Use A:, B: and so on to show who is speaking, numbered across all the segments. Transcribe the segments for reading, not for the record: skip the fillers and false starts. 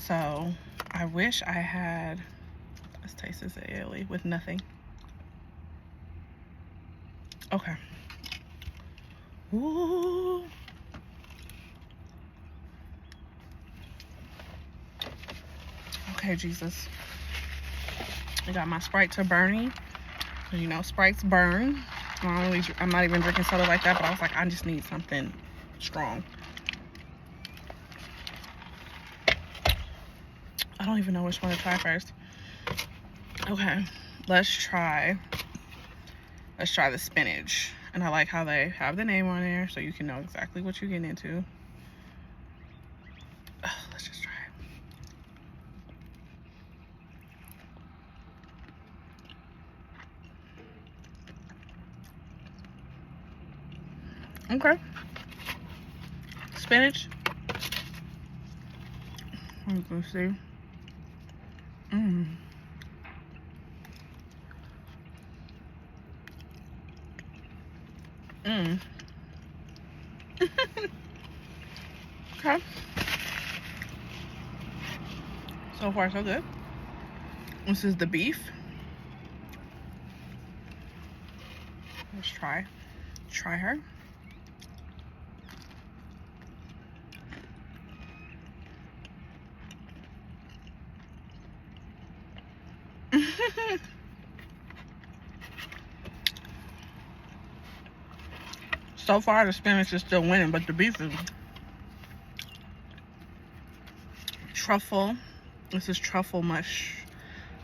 A: So I wish I had, let's taste this aioli with nothing. Okay. Ooh. Okay, Jesus. I got my Sprite to burning. You know, Sprites burn. I'm not even drinking soda like that, but I was like, I just need something strong. I don't even know which one to try first. Okay, let's try the spinach. And I like how they have the name on there so you can know exactly what you're getting into. Let's just try it. Okay. Spinach. I'm gonna see. Okay. So far, so good. This is the beef. Let's try her. So far, the spinach is still winning, but the beef is truffle. This is truffle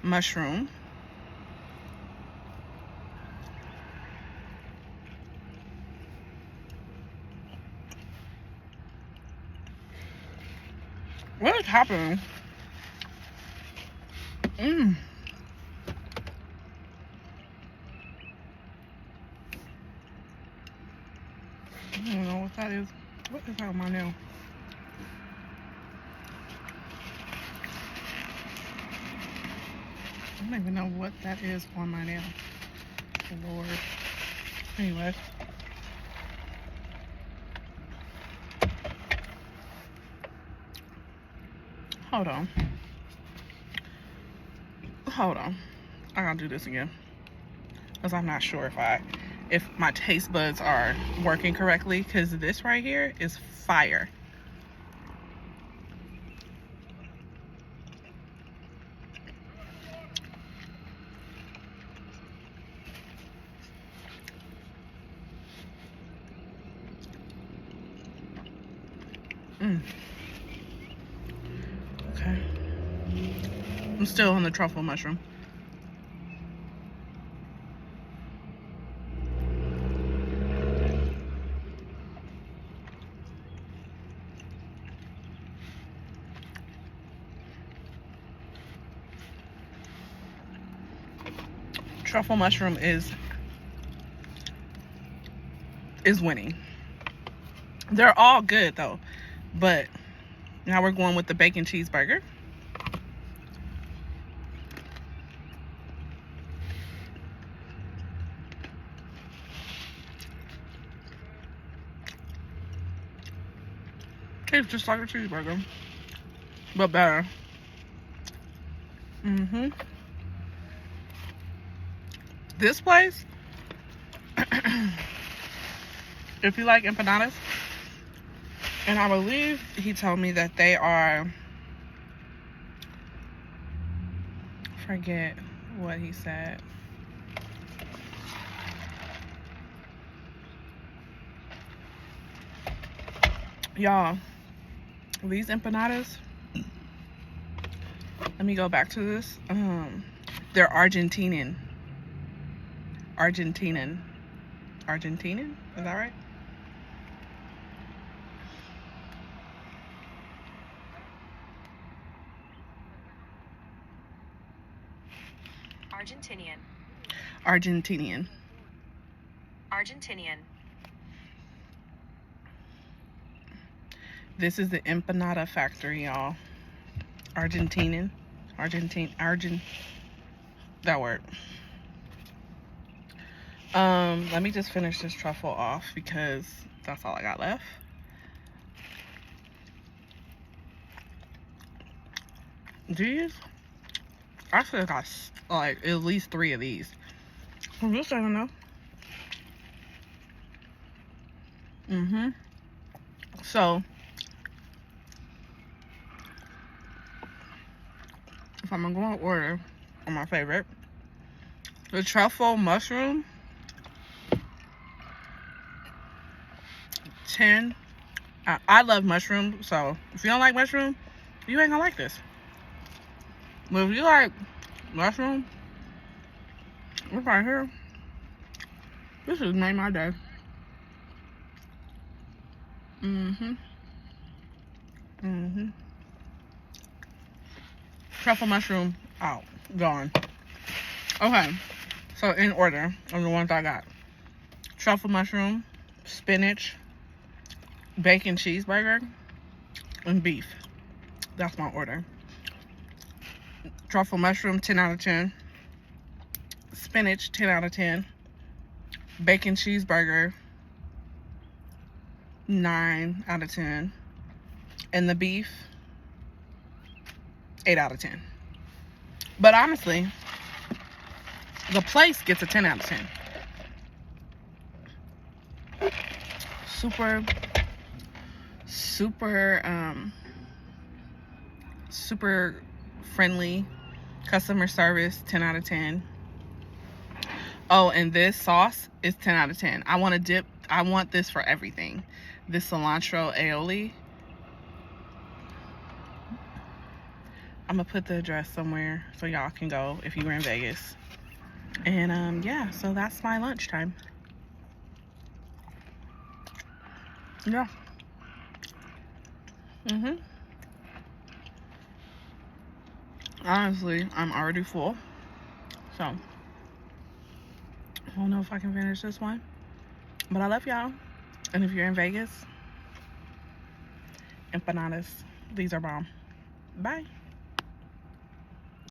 A: mushroom. What is happening? I don't know what that is. What is that on my nail? I don't even know what that is on my nail. Oh, Lord. Anyway. Hold on. I gotta do this again. Because I'm not sure if my taste buds are working correctly. Because this right here is fire. Okay. I'm still on the truffle mushroom. Truffle mushroom is winning. They're all good though, but now we're going with the bacon cheeseburger. Tastes just like a cheeseburger, but better. This place, if you like empanadas, and I believe he told me that they are, forget what he said. Y'all, these empanadas, let me go back to this. They're Argentinian. Argentinian? Is that right? Argentinian. This is the empanada factory, y'all. Argentinian. That word. Let me just finish this truffle off because that's all I got left. These, I should have got like at least 3 of these. I'm just saying, though. So, if I'm gonna order on my favorite, the truffle mushroom, 10. I love mushroom, so if you don't like mushroom, you ain't gonna like this. But if you like mushroom, this right here, this is made my day. Truffle mushroom out, gone. Okay, so in order of the ones I got: truffle mushroom, spinach, bacon cheeseburger, and beef. That's my order. Truffle mushroom, 10 out of 10. Spinach, 10 out of 10. Bacon cheeseburger, 9 out of 10. And the beef, 8 out of 10. But honestly, the place gets a 10 out of 10. Super friendly customer service, 10 out of 10. Oh, and this sauce is 10 out of 10. I want this for everything. This cilantro aioli. I'm gonna put the address somewhere so y'all can go if you're in Vegas. And yeah, so that's my lunchtime. Yeah. Honestly, I'm already full. So, I don't know if I can finish this one. But I love y'all. And if you're in Vegas, empanadas, these are bomb. Bye.